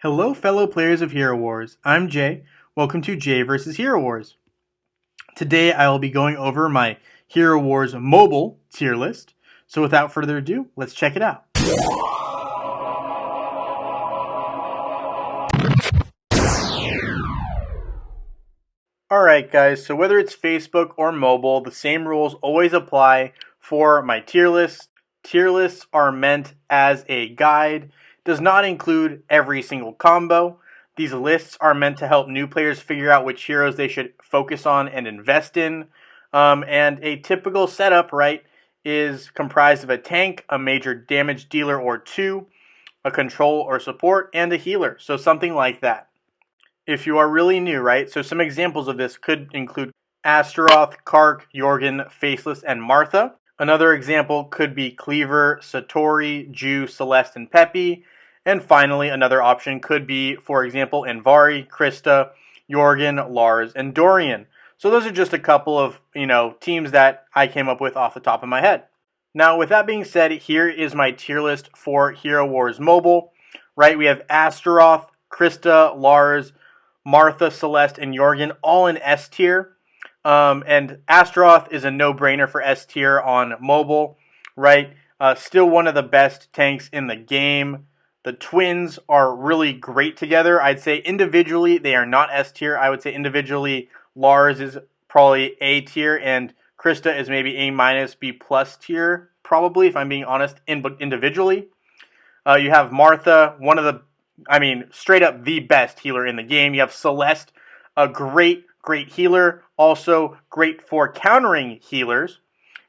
Hello, fellow players of Hero Wars. I'm Jay. Welcome to Jay vs. Hero Wars. Today I will be going over my Hero Wars mobile tier list. So without further ado, let's check it out. Alright guys, so whether it's Facebook or mobile, the same rules always apply for my tier list. Tier lists are meant as a guide, does not include every single combo. These lists are meant to help new players figure out which heroes they should focus on and invest in. And a typical setup, right, is comprised of a tank, a major damage dealer or two, a control or support, and a healer. So something like that. If you are really new, right? So some examples of this could include Astaroth, Kark, Jorgen, Faceless, and Martha. Another example could be Cleaver, Satori, Ju, Celeste, and Peppy. And finally, another option could be, for example, Invari, Krista, Jorgen, Lars, and Dorian. So those are just a couple of, teams that I came up with off the top of my head. Now, with that being said, here is my tier list for Hero Wars Mobile. Right, we have Astaroth, Krista, Lars, Martha, Celeste, and Jorgen all in S tier. And Astaroth is a no-brainer for S tier on mobile, right? Still one of the best tanks in the game. The twins are really great together. I'd say individually they are not S tier. I would say individually Lars is probably A tier and Krista is maybe A minus, B plus tier, probably, if I'm being honest, individually. You have Martha, straight up the best healer in the game. You have Celeste, a great healer, also great for countering healers.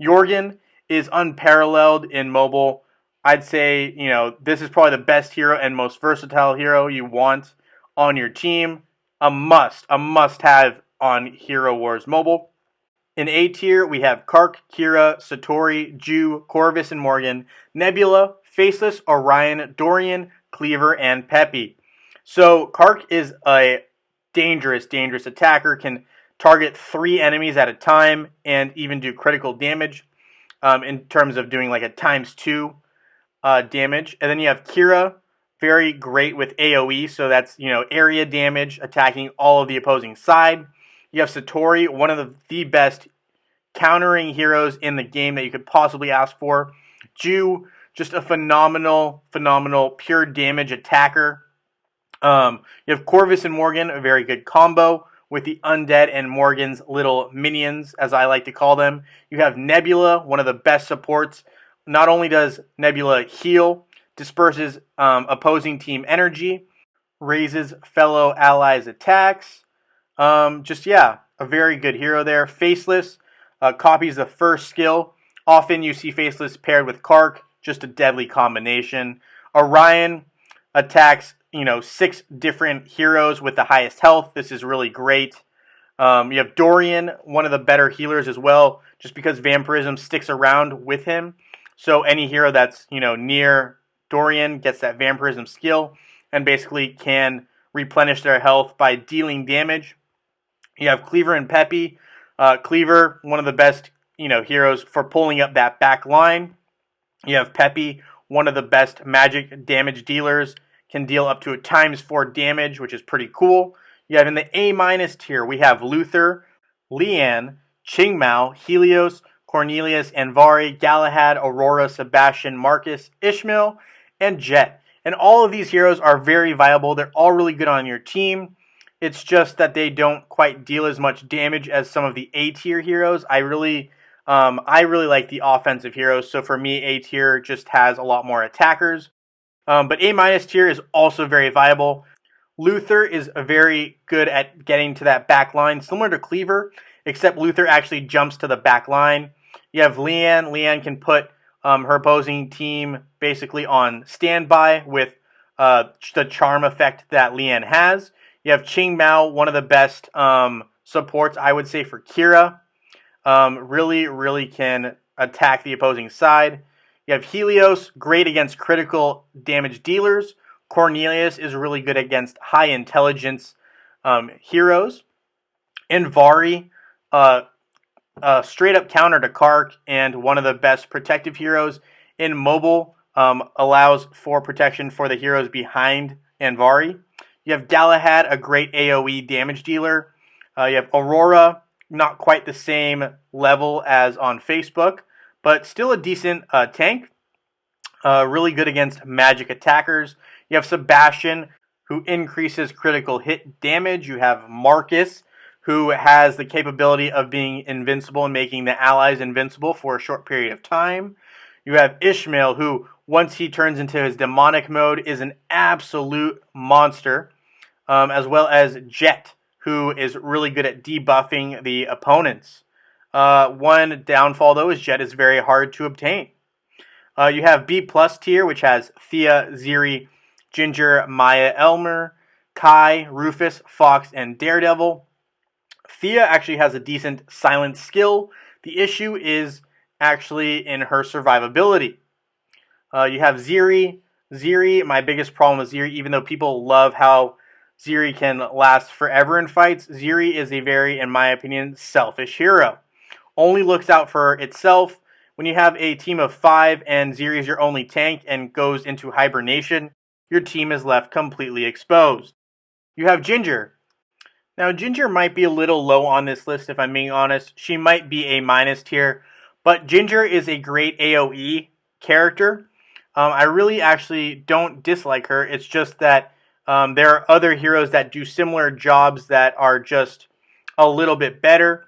Jorgen is unparalleled in mobile. I'd say, this is probably the best hero and most versatile hero you want on your team. A must-have on Hero Wars Mobile. In A tier, we have Kark, Kira, Satori, Ju, Corvus and Morgan, Nebula, Faceless, Orion, Dorian, Cleaver, and Peppy. So Kark is a dangerous attacker, can target 3 enemies at a time and even do critical damage in terms of doing like a ×2 damage. And then you have Kira, very great with AoE, so that's area damage, attacking all of the opposing side. You have Satori, one of the best countering heroes in the game that you could possibly ask for. Ju, just a phenomenal pure damage attacker. You have Corvus and Morgan, a very good combo with the Undead and Morgan's little minions, as I like to call them. You have Nebula, one of the best supports. Not only does Nebula heal, disperses opposing team energy, raises fellow allies' attacks. A very good hero there. Faceless copies the first skill. Often you see Faceless paired with Kark, just a deadly combination. Orion attacks, 6 different heroes with the highest health. This is really great. You have Dorian, one of the better healers as well, just because Vampirism sticks around with him. So any hero that's, near Dorian gets that Vampirism skill and basically can replenish their health by dealing damage. You have Cleaver and Peppy. Cleaver, one of the best, heroes for pulling up that back line. You have Peppy, one of the best magic damage dealers, can deal up to a ×4 damage, which is pretty cool. You have in the A- tier, we have Luther, Leanne, Qingmao, Helios, Cornelius, Anvari, Galahad, Aurora, Sebastian, Marcus, Ishmael, and Jet. And all of these heroes are very viable. They're all really good on your team. It's just that they don't quite deal as much damage as some of the A-tier heroes. I really like the offensive heroes. So for me, A-tier just has a lot more attackers. But A- tier is also very viable. Luther is very good at getting to that back line, similar to Cleaver, except Luther actually jumps to the back line. You have Leanne. Leanne can put her opposing team basically on standby with the charm effect that Leanne has. You have Qingmao, one of the best supports, I would say, for Kira. Really can attack the opposing side. You have Helios, great against critical damage dealers. Cornelius is really good against high intelligence heroes. Invari, straight up counter to Kark and one of the best protective heroes in mobile, allows for protection for the heroes behind Anvari. You have Galahad, a great AoE damage dealer. You have Aurora, not quite the same level as on Facebook, but still a decent tank. Really good against magic attackers. You have Sebastian, who increases critical hit damage. You have Marcus, who has the capability of being invincible and making the allies invincible for a short period of time. You have Ishmael, who, once he turns into his demonic mode, is an absolute monster. As well as Jet, who is really good at debuffing the opponents. One downfall, though, is Jet is very hard to obtain. You have B plus tier, which has Thea, Ziri, Ginger, Maya, Elmer, Kai, Rufus, Fox, and Daredevil. Thea actually has a decent silent skill. The issue is actually in her survivability. You have Ziri. Ziri, my biggest problem with Ziri, even though people love how Ziri can last forever in fights, Ziri is a very, in my opinion, selfish hero. Only looks out for itself. When you have a team of 5 and Ziri is your only tank and goes into hibernation, your team is left completely exposed. You have Ginger. Now, Ginger might be a little low on this list, if I'm being honest. She might be a minus tier, but Ginger is a great AoE character. I really actually don't dislike her. It's just that there are other heroes that do similar jobs that are just a little bit better.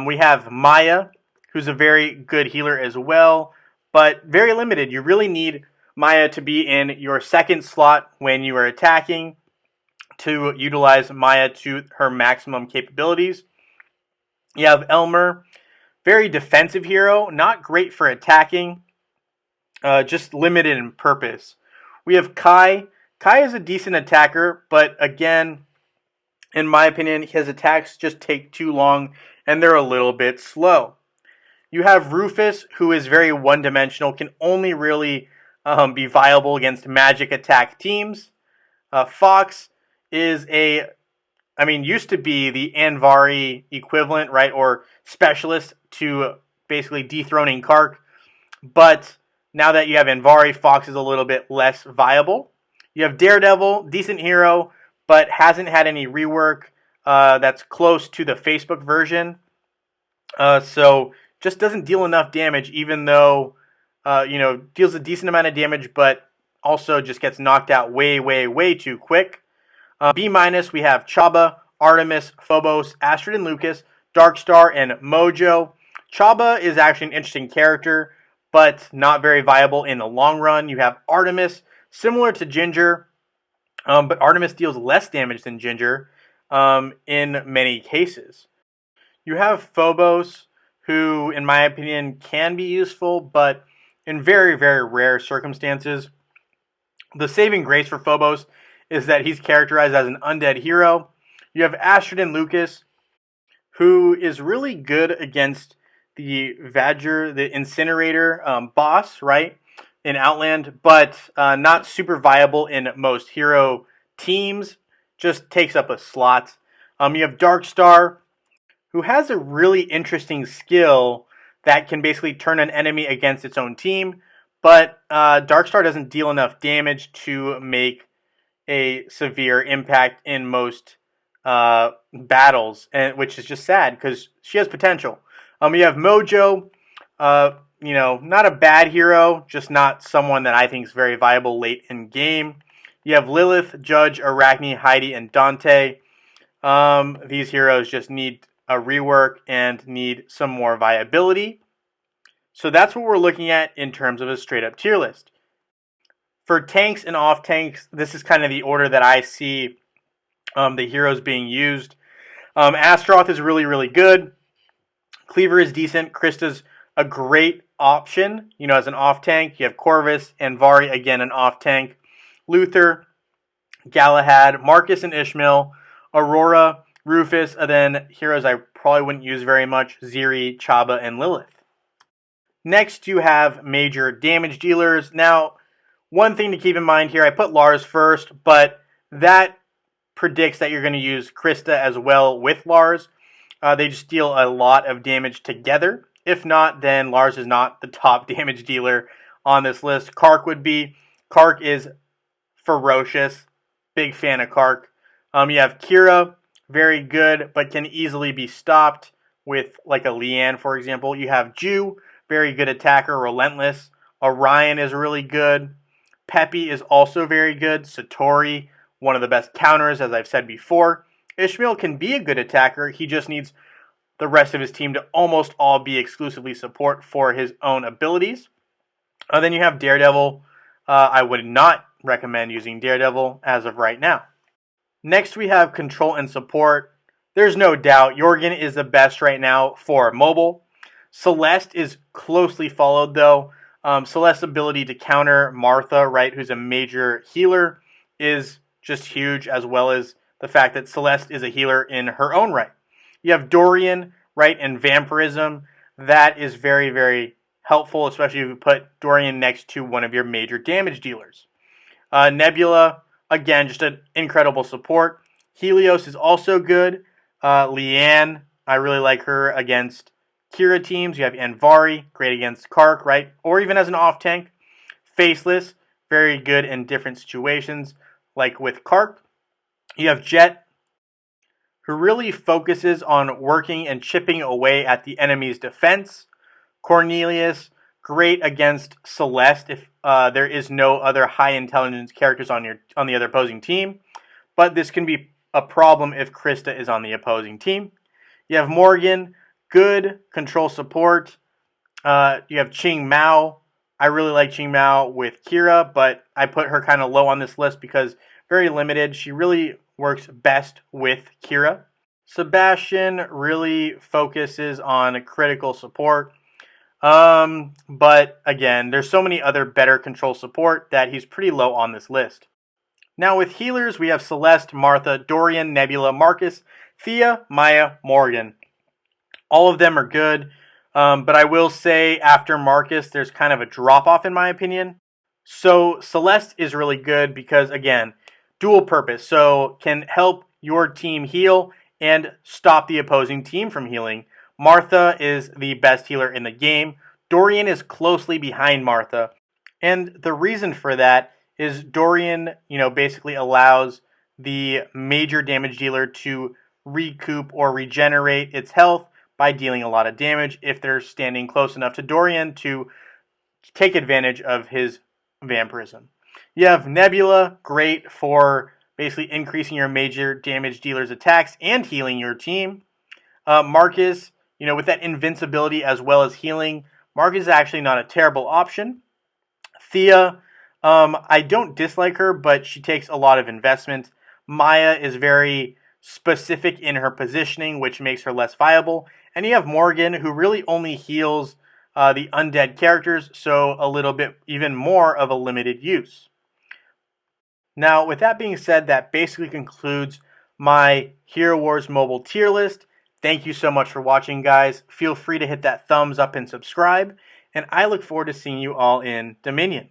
We have Maya, who's a very good healer as well, but very limited. You really need Maya to be in your second slot when you are attacking to utilize Maya to her maximum capabilities. You have Elmer, very defensive hero, not great for attacking, just limited in purpose. We have Kai. Kai is a decent attacker, but again, in my opinion, his attacks just take too long and they're a little bit slow. You have Rufus, who is very one-dimensional, can only really be viable against magic attack teams. Fox is used to be the Anvari equivalent, right, or specialist to basically dethroning Kark, but now that you have Anvari, Fox is a little bit less viable. You have Daredevil, decent hero, but hasn't had any rework that's close to the Facebook version. So just doesn't deal enough damage, even though, deals a decent amount of damage, but also just gets knocked out way, way, way too quick. B minus, we have Chaba, Artemis, Phobos, Astrid and Lucas, Darkstar, and Mojo. Chaba is actually an interesting character, but not very viable in the long run. You have Artemis, similar to Ginger, but Artemis deals less damage than Ginger in many cases. You have Phobos, who, in my opinion, can be useful, but in very, very rare circumstances. The saving grace for Phobos is that he's characterized as an undead hero. You have Astrid and Lucas, who is really good against the Vadger, the Incinerator boss, right, in Outland, but not super viable in most hero teams. Just takes up a slot. You have Darkstar, who has a really interesting skill that can basically turn an enemy against its own team, but Darkstar doesn't deal enough damage to make a severe impact in most battles, which is just sad because she has potential. You have Mojo, not a bad hero, just not someone that I think is very viable late in game. You have Lilith, Judge, Arachne, Heidi, and Dante. These heroes just need a rework and need some more viability. So that's what we're looking at in terms of a straight up tier list. For tanks and off tanks, this is kind of the order that I see the heroes being used. Astaroth is really, really good. Cleaver is decent. Krista's a great option, as an off tank. You have Corvus and Vari, again, an off tank. Luther, Galahad, Marcus and Ishmael, Aurora, Rufus, and then heroes I probably wouldn't use very much, Ziri, Chaba, and Lilith. Next, you have major damage dealers. Now, one thing to keep in mind here, I put Lars first, but that predicts that you're going to use Krista as well with Lars. They just deal a lot of damage together. If not, then Lars is not the top damage dealer on this list. Kark would be. Kark is ferocious. big fan of Kark. You have Kira, very good, but can easily be stopped with like a Leanne, for example. You have Ju, very good attacker, relentless. Orion is really good. Peppy is also very good. Satori, one of the best counters, as I've said before. Ishmael can be a good attacker. He just needs the rest of his team to almost all be exclusively support for his own abilities. Then you have Daredevil. I would not recommend using Daredevil as of right now. Next, we have control and support. There's no doubt Jorgen is the best right now for mobile. Celeste is closely followed, though. Celeste's ability to counter Martha, right, who's a major healer, is just huge, as well as the fact that Celeste is a healer in her own right. You have Dorian, right, and Vampirism. That is very, very helpful, especially if you put Dorian next to one of your major damage dealers. Nebula, again, just an incredible support. Helios is also good. Leanne, I really like her against Kira teams. You have Anvari, great against Kark, right? Or even as an off tank. Faceless, very good in different situations, like with Kark. You have Jet, who really focuses on working and chipping away at the enemy's defense. Cornelius, great against Celeste if there is no other high intelligence characters on the other opposing team. But this can be a problem if Krista is on the opposing team. You have Morgan, good control support. You have Ching Mao. I really like Ching Mao with Kira, but I put her kind of low on this list because very limited. She really works best with Kira. Sebastian really focuses on critical support. But again, there's so many other better control support that he's pretty low on this list. Now with healers, we have Celeste, Martha, Dorian, Nebula, Marcus, Thea, Maya, Morgan. All of them are good, but I will say after Marcus, there's kind of a drop-off in my opinion. So Celeste is really good because, again, dual purpose. So can help your team heal and stop the opposing team from healing. Martha is the best healer in the game. Dorian is closely behind Martha. And the reason for that is Dorian, basically allows the major damage dealer to recoup or regenerate its health by dealing a lot of damage if they're standing close enough to Dorian to take advantage of his vampirism. You have Nebula, great for basically increasing your major damage dealer's attacks and healing your team. Marcus, with that invincibility as well as healing, Marcus is actually not a terrible option. Thea, I don't dislike her, but she takes a lot of investment. Maya is very specific in her positioning, which makes her less viable. And you have Morgan, who really only heals the undead characters, so a little bit even more of a limited use. Now, with that being said, that basically concludes my Hero Wars mobile tier list. Thank you so much for watching, guys. Feel free to hit that thumbs up and subscribe, and I look forward to seeing you all in Dominion.